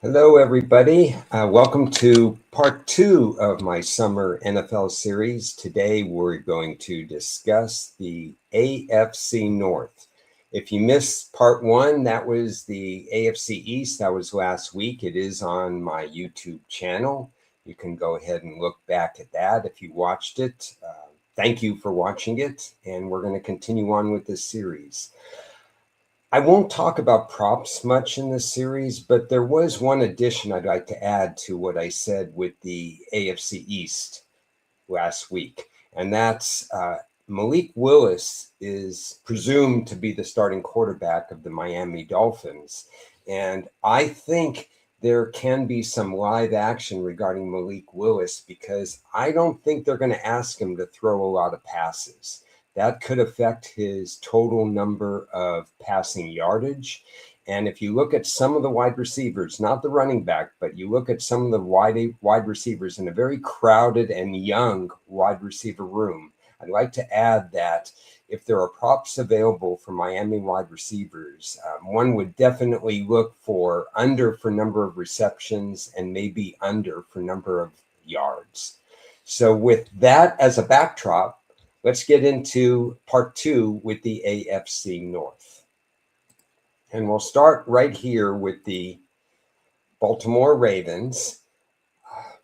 Hello, everybody. Welcome to part two of my summer NFL series. Today, we're going to discuss the AFC North. If you missed part one, that was the AFC East. That was last week. It is on my YouTube channel. You can go ahead and look back at that if you watched it. Thank you for watching it, and we're going to continue on with this series. I won't talk about props much in this series, but there was one addition I'd like to add to what I said with the AFC East last week, and that's Malik Willis is presumed to be the starting quarterback of the Miami Dolphins, and I think there can be some live action regarding Malik Willis because I don't think they're going to ask him to throw a lot of passes. That could affect his total number of passing yardage. And if you look at some of the wide receivers, not the running back, but you look at some of the wide receivers in a very crowded and young wide receiver room, I'd like to add that if there are props available for Miami wide receivers, one would definitely look for under for number of receptions and maybe under for number of yards. So with that as a backdrop, let's get into part two with the AFC North. And we'll start right here with the Baltimore Ravens.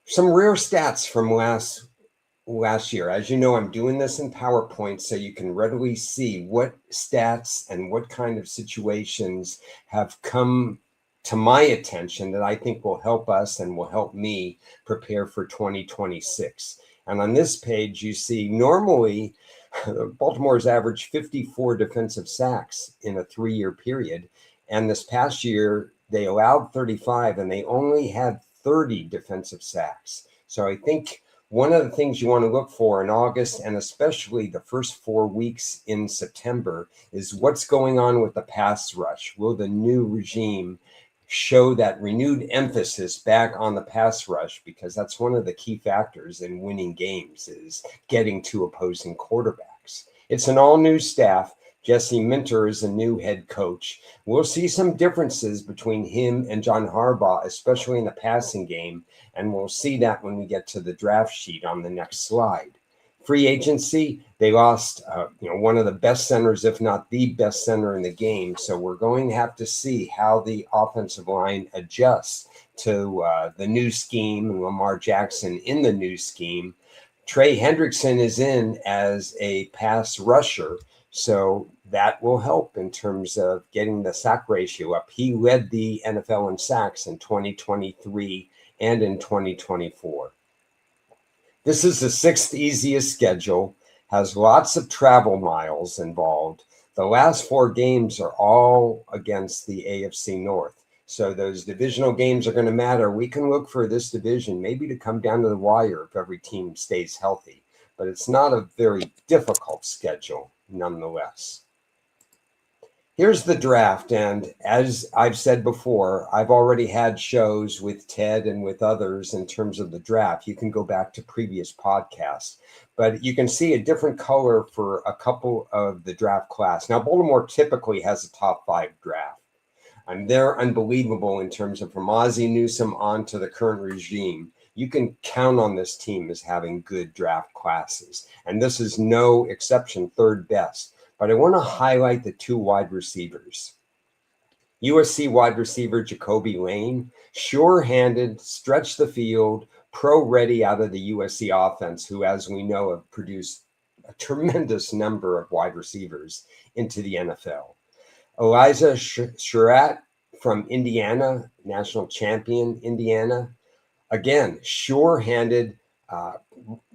Some rare stats from last year. As you know, I'm doing this in PowerPoint so you can readily see what stats and what kind of situations have come to my attention that I think will help us and will help me prepare for 2026. And on this page, you see normally Baltimore's averaged 54 defensive sacks in a 3-year period. And this past year, they allowed 35 and they only had 30 defensive sacks. So I think one of the things you want to look for in August and especially the first 4 weeks in September is what's going on with the pass rush. Will the new regime show that renewed emphasis back on the pass rush? Because that's one of the key factors in winning games is getting to opposing quarterbacks. It's an all-new staff. Jesse Minter is a new head coach. We'll see some differences between him and John Harbaugh, especially in the passing game, and we'll see that when we get to the draft sheet on the next slide. Free agency, they lost one of the best centers, if not the best center in the game. So we're going to have to see how the offensive line adjusts to the new scheme and Lamar Jackson in the new scheme. Trey Hendrickson is in as a pass rusher. So that will help in terms of getting the sack ratio up. He led the NFL in sacks in 2023 and in 2024. This is the sixth easiest schedule, has lots of travel miles involved. The last 4 games are all against the AFC North. So those divisional games are going to matter. We can look for this division maybe to come down to the wire if every team stays healthy. But it's not a very difficult schedule nonetheless. Here's the draft, and as I've said before, I've already had shows with Ted and with others in terms of the draft. You can go back to previous podcasts, but you can see a different color for a couple of the draft class. Now, Baltimore typically has a top 5 draft, and they're unbelievable in terms of from Ozzie Newsome on to the current regime. You can count on this team as having good draft classes, and this is no exception, third best. But I want to highlight the 2 wide receivers. USC wide receiver Jacoby Lane, sure-handed, stretch the field, pro-ready out of the USC offense, who, as we know, have produced a tremendous number of wide receivers into the NFL. Elijah Surratt from Indiana, national champion Indiana. Again, sure-handed,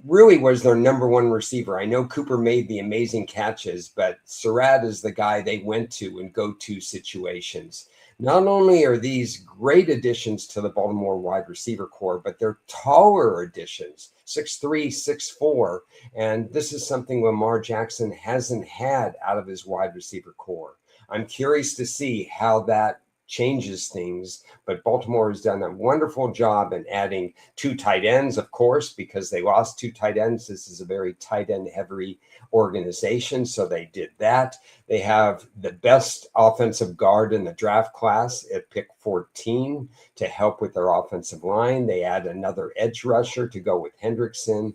really was their number 1 receiver. I know Cooper made the amazing catches, but Surratt is the guy they went to in go-to situations. Not only are these great additions to the Baltimore wide receiver core, but they're taller additions, 6'3", 6'4", and this is something Lamar Jackson hasn't had out of his wide receiver core. I'm curious to see how that changes things. But Baltimore has done a wonderful job in adding 2 tight ends, of course, because they lost 2 tight ends. This is a very tight end heavy organization, so they did that. They have the best offensive guard in the draft class at pick 14 to help with their offensive line. They add another edge rusher to go with Hendrickson.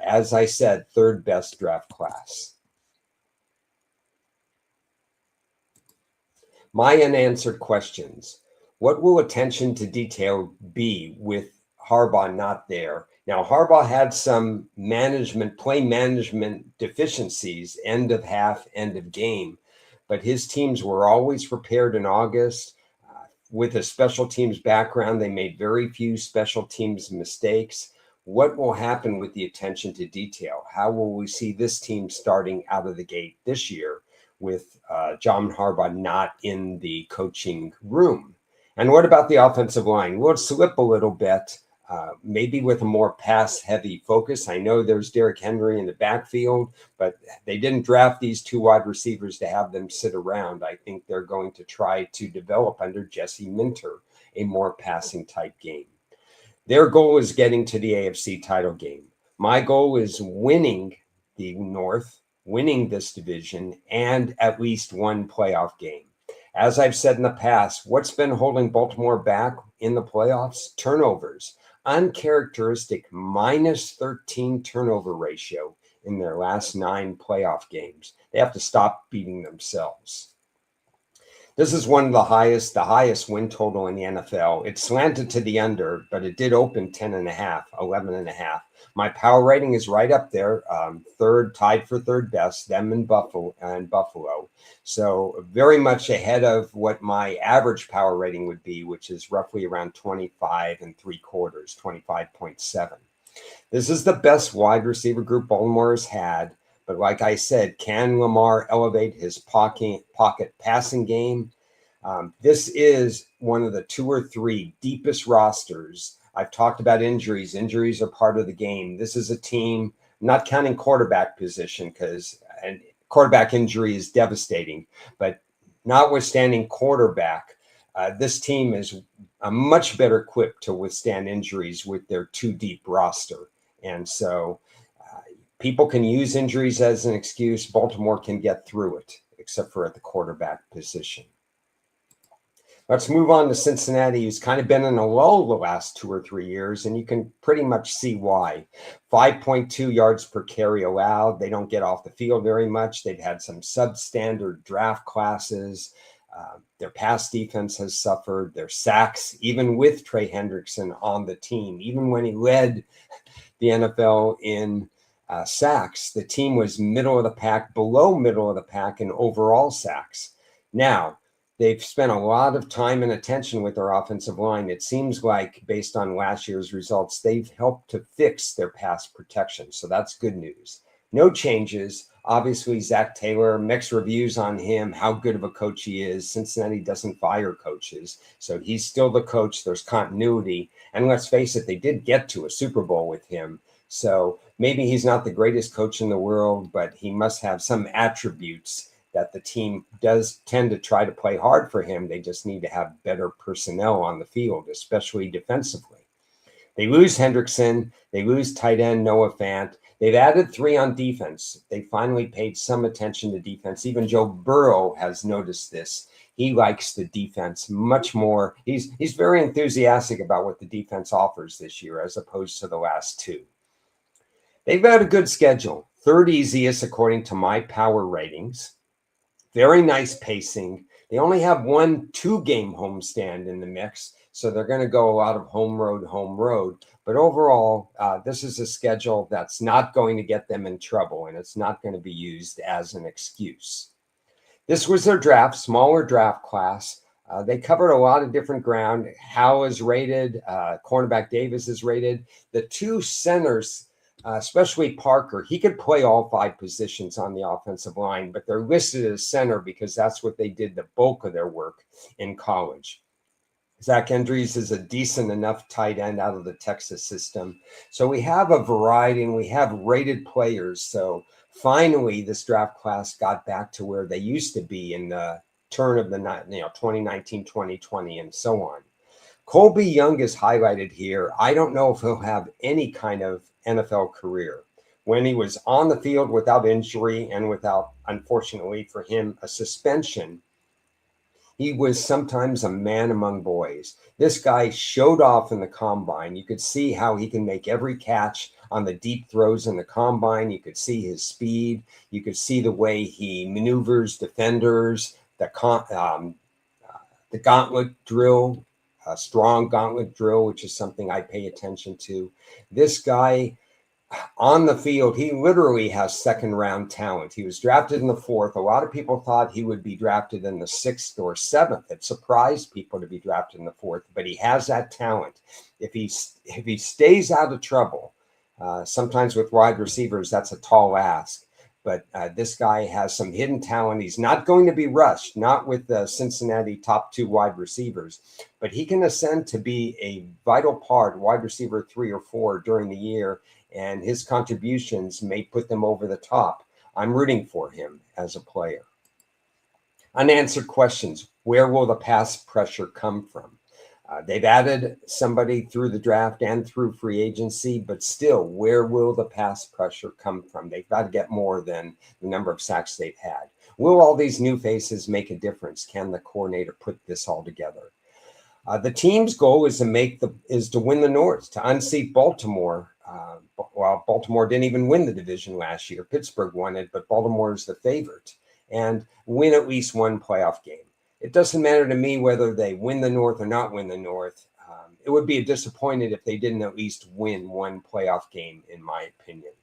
As I said, 3rd best draft class. My unanswered questions. What will attention to detail be with Harbaugh not there? Now, Harbaugh had some play management deficiencies, end of half, end of game, but his teams were always prepared in August. With a special teams background, they made very few special teams mistakes. What will happen with the attention to detail? How will we see this team starting out of the gate this year with John Harbaugh not in the coaching room? And what about the offensive line? Will it slip a little bit, maybe with a more pass-heavy focus? I know there's Derrick Henry in the backfield, but they didn't draft these 2 wide receivers to have them sit around. I think they're going to try to develop under Jesse Minter a more passing-type game. Their goal is getting to the AFC title game. My goal is winning the North, winning this division, and at least 1 playoff game. As I've said in the past, what's been holding Baltimore back in the playoffs? Turnovers. Uncharacteristic -13 turnover ratio in their last 9 playoff games. They have to stop beating themselves. This is one of the highest win total in the NFL. It slanted to the under, but it did open 10.5, 11.5. My power rating is right up there, 3rd, tied for 3rd best, them and Buffalo. So very much ahead of what my average power rating would be, which is roughly around 25.75, 25.7. This is the best wide receiver group Baltimore has had. But like I said, can Lamar elevate his pocket passing game? This is one of the 2 or 3 deepest rosters. I've talked about injuries. Injuries are part of the game. This is a team, not counting quarterback position, because quarterback injury is devastating. But notwithstanding quarterback, this team is much better equipped to withstand injuries with their 2 deep roster. And so people can use injuries as an excuse. Baltimore can get through it, except for at the quarterback position. Let's move on to Cincinnati, who's kind of been in a lull the last 2 or 3 years, and you can pretty much see why. 5.2 yards per carry allowed. They don't get off the field very much. They've had some substandard draft classes. Their pass defense has suffered. Their sacks, even with Trey Hendrickson on the team, even when he led the NFL in sacks, the team was middle of the pack, below middle of the pack in overall sacks. Now, they've spent a lot of time and attention with their offensive line. It seems like, based on last year's results, they've helped to fix their pass protection. So that's good news. No changes. Obviously, Zach Taylor, mixed reviews on him, how good of a coach he is. Cincinnati doesn't fire coaches, so he's still the coach. There's continuity. And let's face it, they did get to a Super Bowl with him. So maybe he's not the greatest coach in the world, but he must have some attributes that the team does tend to try to play hard for him. They just need to have better personnel on the field, especially defensively. They lose Hendrickson. They lose tight end Noah Fant. They've added 3 on defense. They finally paid some attention to defense. Even Joe Burrow has noticed this. He likes the defense much more. He's very enthusiastic about what the defense offers this year as opposed to the last 2. They've got a good schedule. 3rd easiest according to my power ratings. Very nice pacing. They only have 1 2-game homestand in the mix, so they're going to go a lot of home road. But overall, this is a schedule that's not going to get them in trouble, and it's not going to be used as an excuse. This was their draft, smaller draft class. They covered a lot of different ground. Howe is rated. Cornerback Davis is rated. The 2 centers, especially Parker, he could play all 5 positions on the offensive line, but they're listed as center because that's what they did the bulk of their work in college. Zach Andrews is a decent enough tight end out of the Texas system. So we have a variety and we have rated players. So finally, this draft class got back to where they used to be in the turn of the 2019, 2020, and so on. Colby Young is highlighted here. I don't know if he'll have any kind of NFL career. When he was on the field without injury and without, unfortunately for him, a suspension, he was sometimes a man among boys. This guy showed off in the combine. You could see how he can make every catch on the deep throws in the combine. You could see his speed. You could see the way he maneuvers defenders, the gauntlet drill, a strong gauntlet drill, which is something I pay attention to. This guy on the field, he literally has second round talent. He was drafted in the 4th. A lot of people thought he would be drafted in the 6th or 7th. It surprised people to be drafted in the 4th, but he has that talent. If he stays out of trouble, sometimes with wide receivers, that's a tall ask. But this guy has some hidden talent. He's not going to be rushed, not with the Cincinnati top 2 wide receivers, but he can ascend to be a vital part, wide receiver 3 or 4 during the year, and his contributions may put them over the top. I'm rooting for him as a player. Unanswered questions. Where will the pass pressure come from? They've added somebody through the draft and through free agency, but still, where will the pass pressure come from? They've got to get more than the number of sacks they've had. Will all these new faces make a difference? Can the coordinator put this all together? The team's goal is to win the North, to unseat Baltimore. Well, Baltimore didn't even win the division last year. Pittsburgh won it, but Baltimore is the favorite, and win at least one playoff game. It doesn't matter to me whether they win the North or not win the North. It would be disappointed if they didn't at least win one playoff game, in my opinion.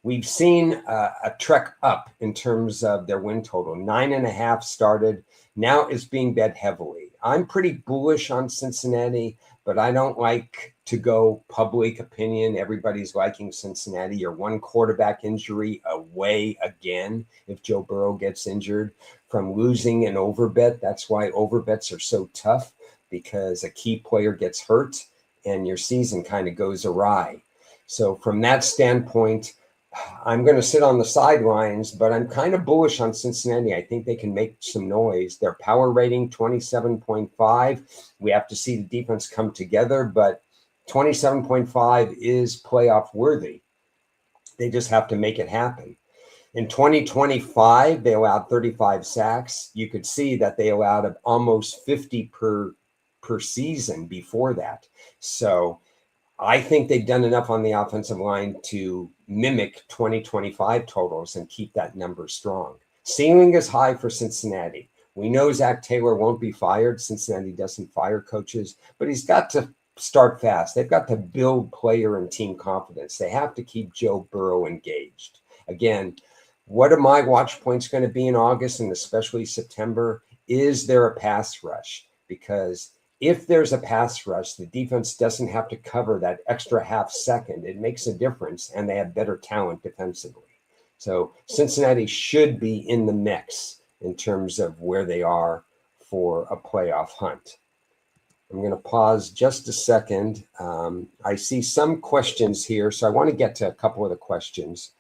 We've seen a trek up in terms of their win total. 9.5 started. Now it's being bet heavily. I'm pretty bullish on Cincinnati, but I don't like to go public opinion. Everybody's liking Cincinnati. You're one quarterback injury away again if Joe Burrow gets injured from losing an overbet. That's why overbets are so tough, because a key player gets hurt and your season kind of goes awry. So from that standpoint, I'm going to sit on the sidelines, but I'm kind of bullish on Cincinnati. I think they can make some noise. Their power rating, 27.5. We have to see the defense come together, but 27.5 is playoff worthy. They just have to make it happen. In 2025, they allowed 35 sacks. You could see that they allowed almost 50 per season before that. So I think they've done enough on the offensive line to mimic 2025 totals and keep that number strong. Ceiling is high for Cincinnati. We know Zach Taylor won't be fired. Cincinnati doesn't fire coaches, but he's got to start fast. They've got to build player and team confidence. They have to keep Joe Burrow engaged. Again, what are my watch points going to be in August and especially September? Is there a pass rush? Because if there's a pass rush, the defense doesn't have to cover that extra half second. It makes a difference, and they have better talent defensively. So Cincinnati should be in the mix in terms of where they are for a playoff hunt. I'm going to pause just a second. I see some questions here, so I want to get to a couple of the questions.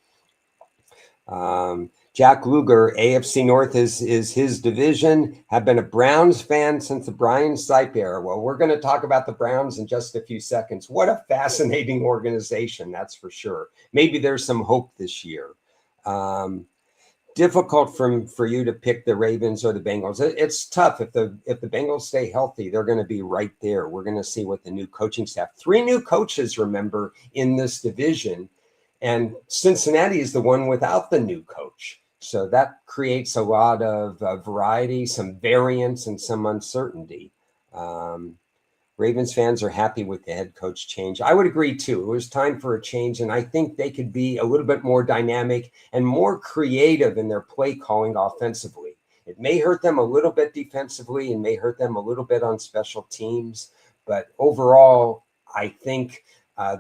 Jack Luger, AFC North is his division. Have been a Browns fan since the Brian Sipe era. Well, we're going to talk about the Browns in just a few seconds. What a fascinating organization, that's for sure. Maybe there's some hope this year. Difficult for you to pick the Ravens or the Bengals. It's tough. If the Bengals stay healthy, they're going to be right there. We're going to see what the new coaching staff. 3 new coaches, remember, in this division. And Cincinnati is the one without the new coach. So that creates a lot of variety, some variance, and some uncertainty. Ravens fans are happy with the head coach change. I would agree, too. It was time for a change, and I think they could be a little bit more dynamic and more creative in their play calling offensively. It may hurt them a little bit defensively and may hurt them a little bit on special teams. But overall, I think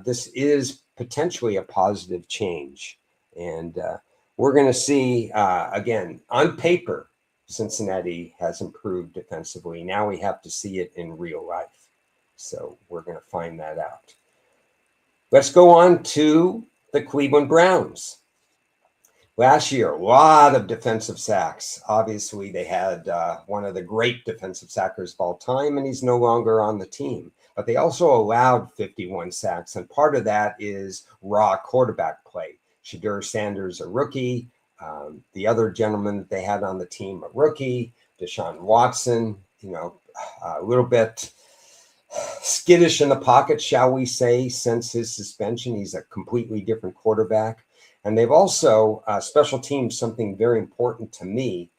this is potentially a positive change. And we're going to see, again, on paper, Cincinnati has improved defensively. Now we have to see it in real life. So we're going to find that out. Let's go on to the Cleveland Browns. Last year, a lot of defensive sacks. Obviously, they had one of the great defensive sackers of all time, and he's no longer on the team. But they also allowed 51 sacks, and part of that is raw quarterback play. Shedeur Sanders, a rookie. The other gentleman that they had on the team, a rookie. Deshaun Watson, a little bit skittish in the pocket, shall we say, since his suspension. He's a completely different quarterback. And they've also, special teams, something very important to me.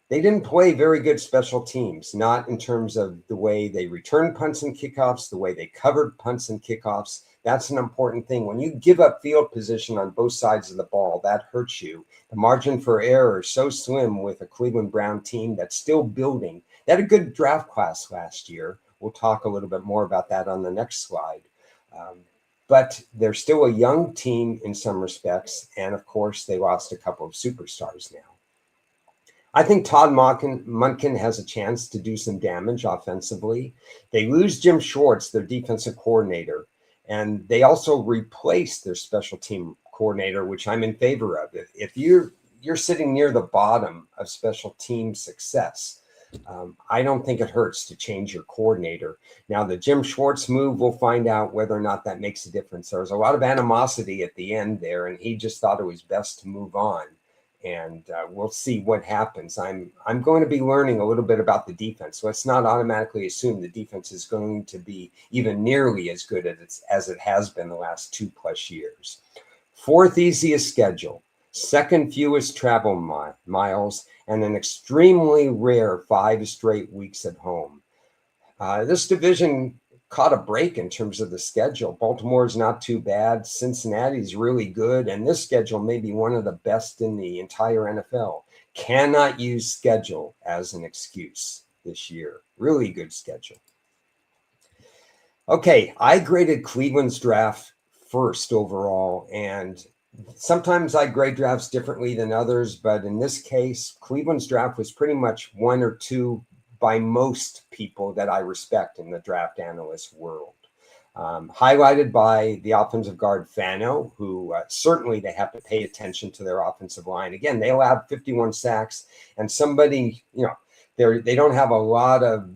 They didn't play very good special teams, not in terms of the way they returned punts and kickoffs, the way they covered punts and kickoffs. That's an important thing. When you give up field position on both sides of the ball, that hurts you. The margin for error is so slim with a Cleveland Brown team that's still building. They had a good draft class last year. We'll talk a little bit more about that on the next slide. But they're still a young team in some respects. And of course, they lost a couple of superstars now. I think Todd Monken has a chance to do some damage offensively. They lose Jim Schwartz, their defensive coordinator, and they also replaced their special team coordinator, which I'm in favor of. If you're sitting near the bottom of special team success, I don't think it hurts to change your coordinator. Now, the Jim Schwartz move, we'll find out whether or not that makes a difference. There was a lot of animosity at the end there, and he just thought it was best to move on. And we'll see what happens. I'm going to be learning a little bit about the defense. So let's not automatically assume the defense is going to be even nearly as good as it has been the last 2+ years. Fourth easiest schedule, second fewest travel miles, and an extremely rare 5 straight weeks at home. This division caught a break in terms of the schedule. Baltimore's not too bad. Cincinnati's really good. And this schedule may be one of the best in the entire NFL. Cannot use schedule as an excuse this year. Really good schedule. Okay, I graded Cleveland's draft first overall. And sometimes I grade drafts differently than others. But in this case, Cleveland's draft was pretty much 1 or 2 by most people that I respect in the draft analyst world. Highlighted by the offensive guard Fano, who certainly they have to pay attention to their offensive line. Again, they allowed 51 sacks, and somebody, they don't have a lot of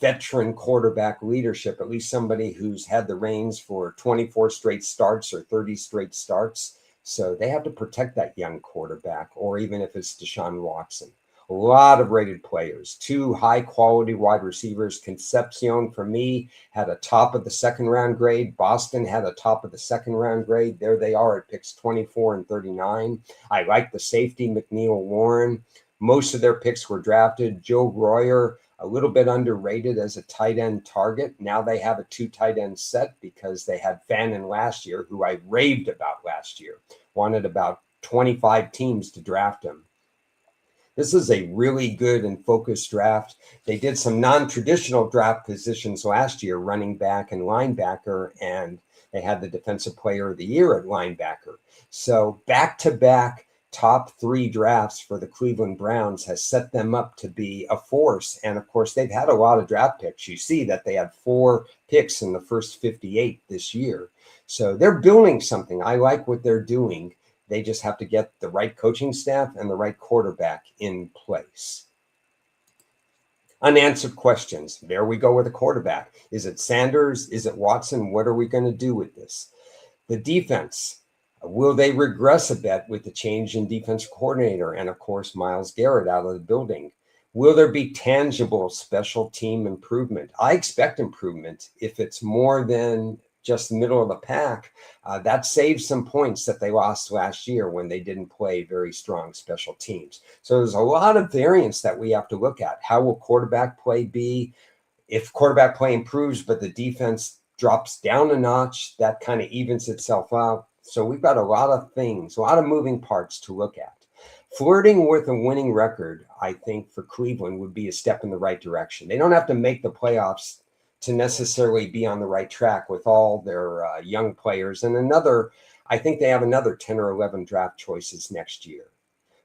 veteran quarterback leadership, at least somebody who's had the reins for 24 straight starts or 30 straight starts. So they have to protect that young quarterback, or even if it's Deshaun Watson. A lot of rated players, 2 high-quality wide receivers. Concepcion, for me, had a top of the second-round grade. Boston had a top of the second-round grade. There they are at picks 24 and 39. I like the safety, McNeil Warren. Most of their picks were drafted. Joe Royer, a little bit underrated as a tight end target. Now they have a 2 tight end set because they had Fannin last year, who I raved about last year. Wanted about 25 teams to draft him. This is a really good and focused draft. They did some non-traditional draft positions last year, running back and linebacker, and they had the defensive player of the year at linebacker. So back-to-back top 3 drafts for the Cleveland Browns has set them up to be a force. And of course, they've had a lot of draft picks. You see that they had 4 picks in the first 58 this year. So they're building something. I like what they're doing. They just have to get the right coaching staff and the right quarterback in place. Unanswered questions. There we go with a quarterback. Is it Sanders? Is it Watson? What are we going to do with this? The defense. Will they regress a bit with the change in defense coordinator and, of course, Myles Garrett out of the building? Will there be tangible special team improvement? I expect improvement. If it's more than just the middle of the pack, that saves some points that they lost last year when they didn't play very strong special teams. So there's a lot of variance that we have to look at. How will quarterback play be? If quarterback play improves, but the defense drops down a notch, that kind of evens itself out. So we've got a lot of things, a lot of moving parts to look at. Flirting with a winning record, I think, for Cleveland would be a step in the right direction. They don't have to make the playoffs to necessarily be on the right track with all their young players. And I think they have another 10 or 11 draft choices next year.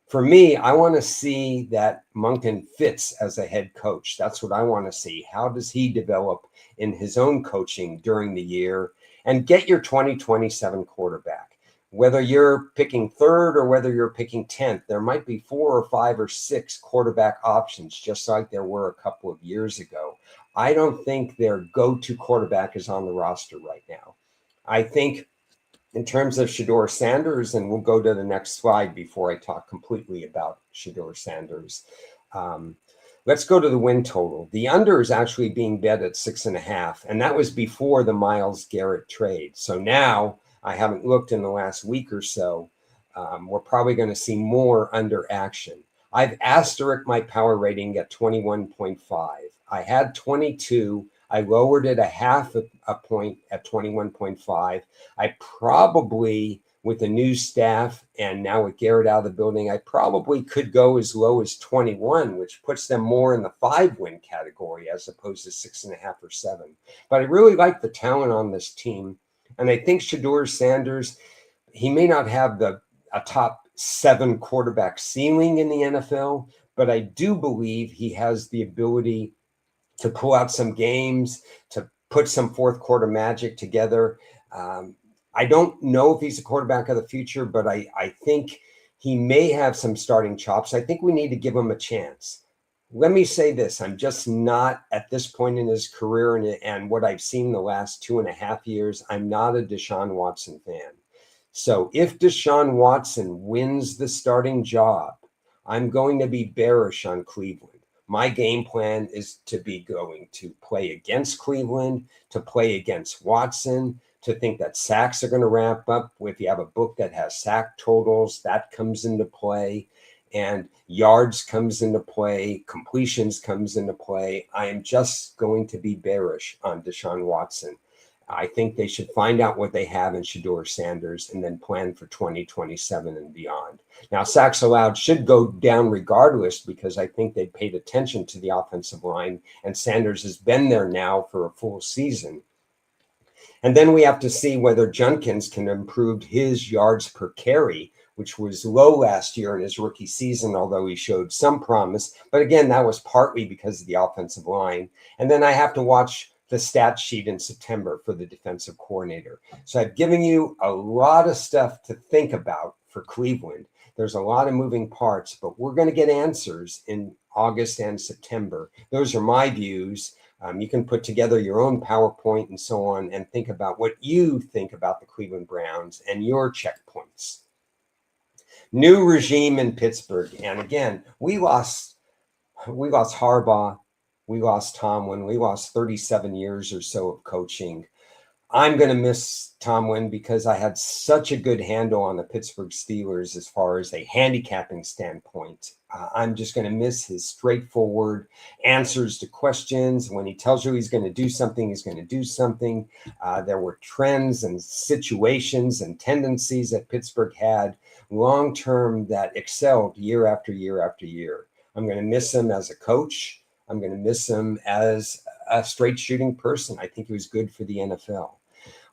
For me, I want to see that Monken fits as a head coach. That's what I want to see. How does he develop in his own coaching during the year? And get your 2027 quarterback. whether you're picking third or whether you're picking 10th, there might be 4 or 5 or 6 quarterback options, just like there were a couple of years ago. I don't think their go-to quarterback is on the roster right now. I think in terms of Shedeur Sanders, and we'll go to the next slide before I talk completely about Shedeur Sanders. Let's go to the win total. The under is actually being bet at 6.5, and that was before the Myles Garrett trade. So now, I haven't looked in the last week or so, we're probably going to see more under action. I've asterisked my power rating at 21.5. I had 22. I lowered it a half a point at 21.5. I probably, with the new staff and now with Garrett out of the building, I probably could go as low as 21, which puts them more in the 5-win category as opposed to 6.5 or 7. But I really like the talent on this team. And I think Shedeur Sanders, he may not have a top 7 quarterback ceiling in the NFL, but I do believe he has the ability to pull out some games, to put some fourth quarter magic together. I don't know if he's a quarterback of the future, but I think he may have some starting chops. I think we need to give him a chance. Let me say this. I'm just not, at this point in his career and what I've seen the last 2.5 years, I'm not a Deshaun Watson fan. So if Deshaun Watson wins the starting job, I'm going to be bearish on Cleveland. My game plan is to be going to play against Cleveland, to play against Watson, to think that sacks are going to ramp up. If you have a book that has sack totals, that comes into play, and yards comes into play, completions comes into play. I am just going to be bearish on Deshaun Watson. I think they should find out what they have in Shedeur Sanders and then plan for 2027 and beyond. Now, sacks allowed should go down regardless because I think they paid attention to the offensive line, and Sanders has been there now for a full season. And then we have to see whether Junkins can improve his yards per carry, which was low last year in his rookie season, although he showed some promise. But again, that was partly because of the offensive line. And then I have to watch the stat sheet in September for the defensive coordinator. So I've given you a lot of stuff to think about for Cleveland. There's a lot of moving parts, but we're going to get answers in August and September. Those are my views. You can put together your own PowerPoint and so on and think about what you think about the Cleveland Browns and your checkpoints. New regime in Pittsburgh. And again, we lost Harbaugh. We lost Tomlin. We lost 37 years or so of coaching. I'm going to miss Tomlin because I had such a good handle on the Pittsburgh Steelers as far as a handicapping standpoint. I'm just going to miss his straightforward answers to questions. When he tells you he's going to do something, he's going to do something. There were trends and situations and tendencies that Pittsburgh had long-term that excelled year after year after year. I'm going to miss him as a coach. I'm going to miss him as a straight shooting person. I think he was good for the NFL.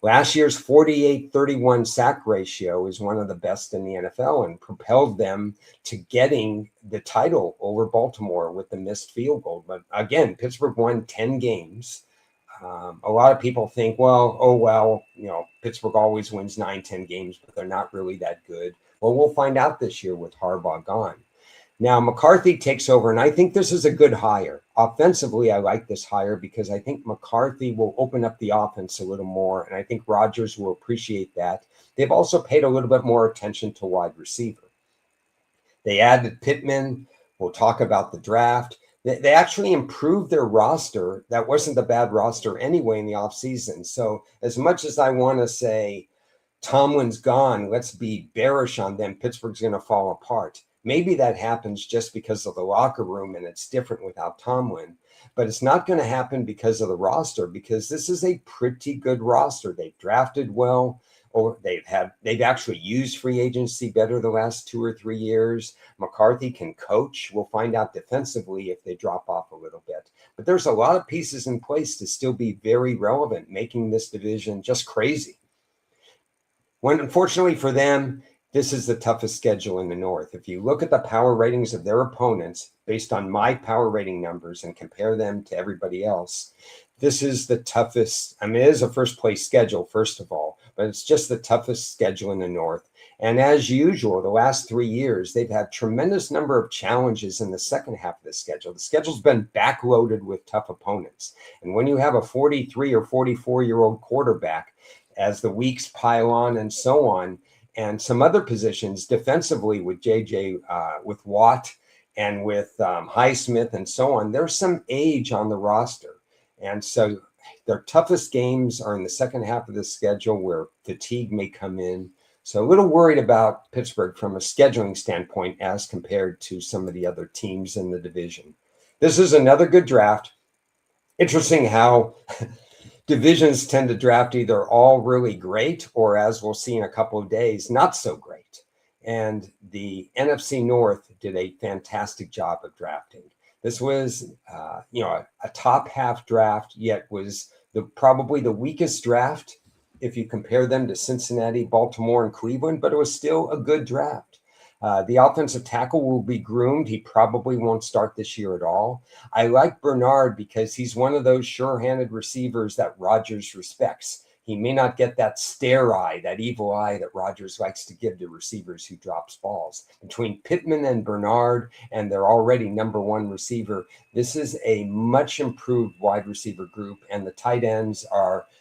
Last year's 48-31 sack ratio is one of the best in the NFL and propelled them to getting the title over Baltimore with the missed field goal. But again, Pittsburgh won 10 games. A lot of people think, Pittsburgh always wins 9-10 games, but they're not really that good. Well, we'll find out this year with Harbaugh gone. Now, McCarthy takes over, and I think this is a good hire. Offensively, I like this hire because I think McCarthy will open up the offense a little more, and I think Rodgers will appreciate that. They've also paid a little bit more attention to wide receiver. They added Pittman. We'll talk about the draft. They actually improved their roster. That wasn't a bad roster anyway in the offseason. So as much as I want to say Tomlin's gone, let's be bearish on them, Pittsburgh's going to fall apart. Maybe that happens just because of the locker room and it's different without Tomlin, but it's not going to happen because of the roster, because this is a pretty good roster. They've drafted well, or they've actually used free agency better the last 2 or 3 years. McCarthy can coach. We'll find out defensively if they drop off a little bit, but there's a lot of pieces in place to still be very relevant, making this division just crazy. When unfortunately for them, this is the toughest schedule in the North. If you look at the power ratings of their opponents based on my power rating numbers and compare them to everybody else, this is the toughest. I mean, it is a first place schedule, first of all, but it's just the toughest schedule in the North. And as usual, the last 3 years, they've had tremendous number of challenges in the second half of the schedule. The schedule's been backloaded with tough opponents. And when you have a 43 or 44-year-old quarterback, as the weeks pile on and so on, and some other positions defensively with with Watt and with Highsmith and so on, there's some age on the roster. And so their toughest games are in the second half of the schedule where fatigue may come in. So a little worried about Pittsburgh from a scheduling standpoint as compared to some of the other teams in the division. This is another good draft. Interesting how divisions tend to draft either all really great or, as we'll see in a couple of days, not so great. And the NFC North did a fantastic job of drafting. This was, a top half draft, yet was probably the weakest draft if you compare them to Cincinnati, Baltimore, and Cleveland, but it was still a good draft. The offensive tackle will be groomed. He probably won't start this year at all. I like Bernard because he's one of those sure-handed receivers that Rodgers respects. He may not get that stare eye, that evil eye that Rodgers likes to give to receivers who drops balls. Between Pittman and Bernard and their already number one receiver, this is a much improved wide receiver group, and the tight ends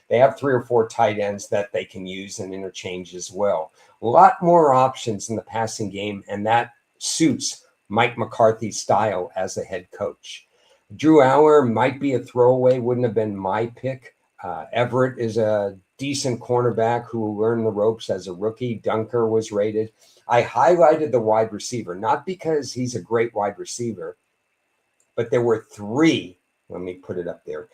they have 3 or 4 tight ends that they can use and interchange as well. A lot more options in the passing game, and that suits Mike McCarthy's style as a head coach. Drew Aller might be a throwaway, wouldn't have been my pick. Everett is a decent cornerback who learned the ropes as a rookie. Dunker was rated. I highlighted the wide receiver, not because he's a great wide receiver, but there were 3, let me put it up there,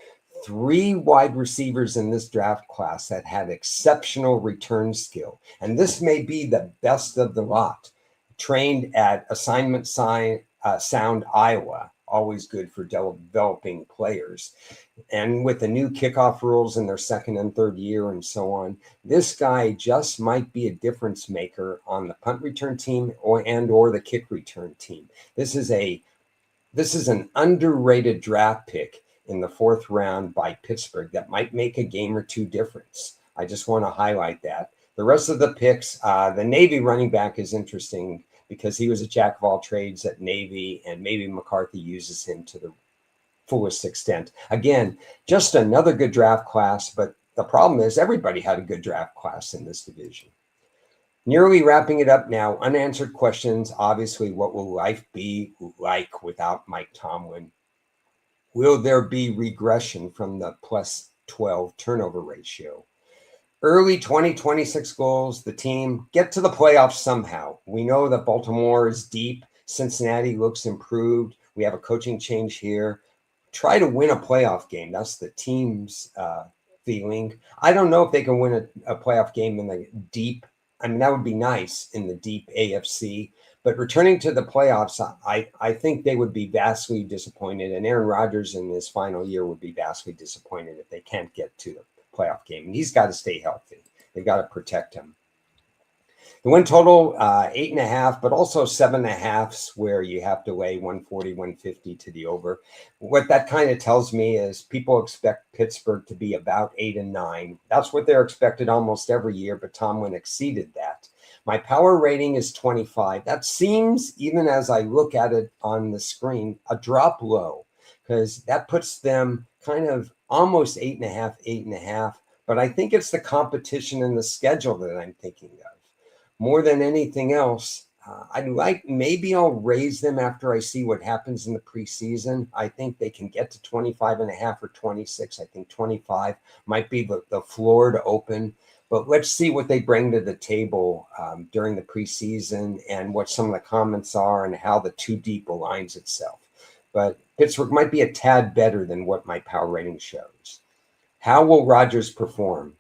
3 wide receivers in this draft class that had exceptional return skill. And this may be the best of the lot. Trained at Assignment Sound, Iowa, always good for developing players. And with the new kickoff rules in their second and third year and so on, this guy just might be a difference maker on the punt return team or the kick return team. This is an underrated draft pick in the 4th round by Pittsburgh that might make a game or 2 difference. I just want to highlight that. The rest of the picks, the Navy running back is interesting because he was a jack of all trades at Navy, and maybe McCarthy uses him to the fullest extent. Again, just another good draft class, but the problem is everybody had a good draft class in this division. Nearly wrapping it up now, unanswered questions. Obviously, what will life be like without Mike Tomlin? Will there be regression from the plus 12 turnover ratio? Early 2026 goals, the team get to the playoffs somehow. We know that Baltimore is deep. Cincinnati looks improved. We have a coaching change here. Try to win a playoff game. That's the team's feeling. I don't know if they can win a playoff game in the deep. I mean, that would be nice in the deep AFC. But returning to the playoffs, I think they would be vastly disappointed. And Aaron Rodgers in his final year would be vastly disappointed if they can't get to the playoff game. And he's got to stay healthy. They've got to protect him. The win total, 8.5, but also 7.5s where you have to lay 140, 150 to the over. What that kind of tells me is people expect Pittsburgh to be about 8 and 9. That's what they're expected almost every year, but Tomlin exceeded that. My power rating is 25. That seems, even as I look at it on the screen, a drop low, because that puts them kind of almost 8.5, 8.5. But I think it's the competition and the schedule that I'm thinking of. More than anything else, maybe I'll raise them after I see what happens in the preseason. I think they can get to 25.5 or 26. I think 25 might be the floor to open. But let's see what they bring to the table during the preseason and what some of the comments are and how the too deep aligns itself. But Pittsburgh might be a tad better than what my power rating shows. How will Rodgers perform?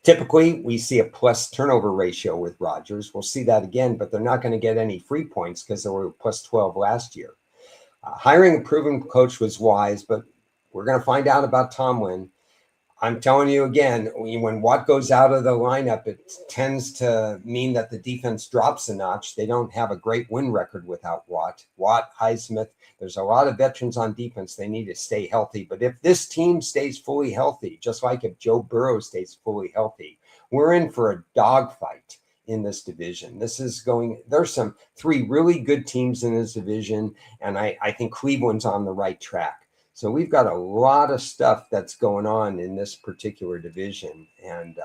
Typically, we see a plus turnover ratio with Rodgers. We'll see that again, but they're not going to get any free points because they were plus 12 last year. Hiring a proven coach was wise, but we're going to find out about Tomlin. I'm telling you again, when Watt goes out of the lineup, it tends to mean that the defense drops a notch. They don't have a great win record without Watt. Watt, Highsmith, there's a lot of veterans on defense. They need to stay healthy. But if this team stays fully healthy, just like if Joe Burrow stays fully healthy, we're in for a dogfight in this division. There's some 3 really good teams in this division, and I think Cleveland's on the right track. So we've got a lot of stuff that's going on in this particular division, and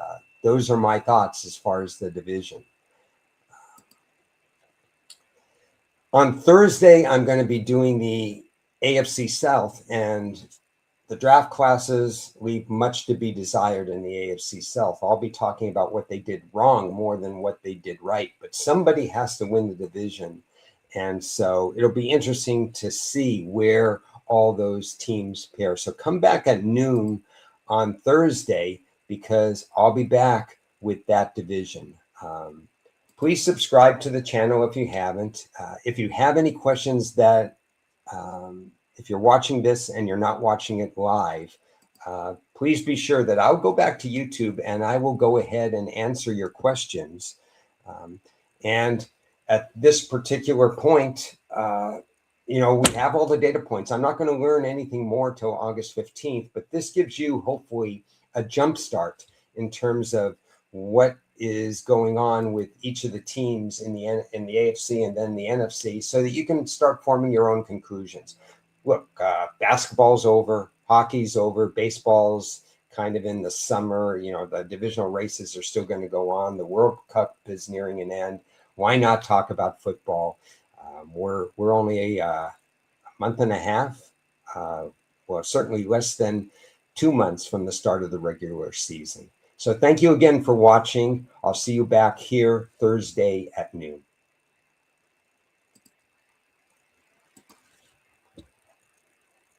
those are my thoughts as far as the division. On Thursday, I'm going to be doing the AFC South, and the draft classes leave much to be desired in the AFC South. I'll be talking about what they did wrong more than what they did right, but somebody has to win the division. And so it'll be interesting to see where all those teams pair. So come back at noon on Thursday, because I'll be back with that division. Please subscribe to the channel if you haven't. If you have any questions that if you're watching this and you're not watching it live, please be sure that I'll go back to YouTube and I will go ahead and answer your questions. And at this particular point, we have all the data points. I'm not going to learn anything more till August 15th, but this gives you hopefully a jump start in terms of what is going on with each of the teams in the AFC and then the NFC, so that you can start forming your own conclusions. Look, basketball's over, hockey's over, baseball's kind of in the summer. The divisional races are still going to go on. The World Cup is nearing an end. Why not talk about football? We're only a month and a half, well, certainly less than 2 months from the start of the regular season. So thank you again for watching. I'll see you back here Thursday at noon.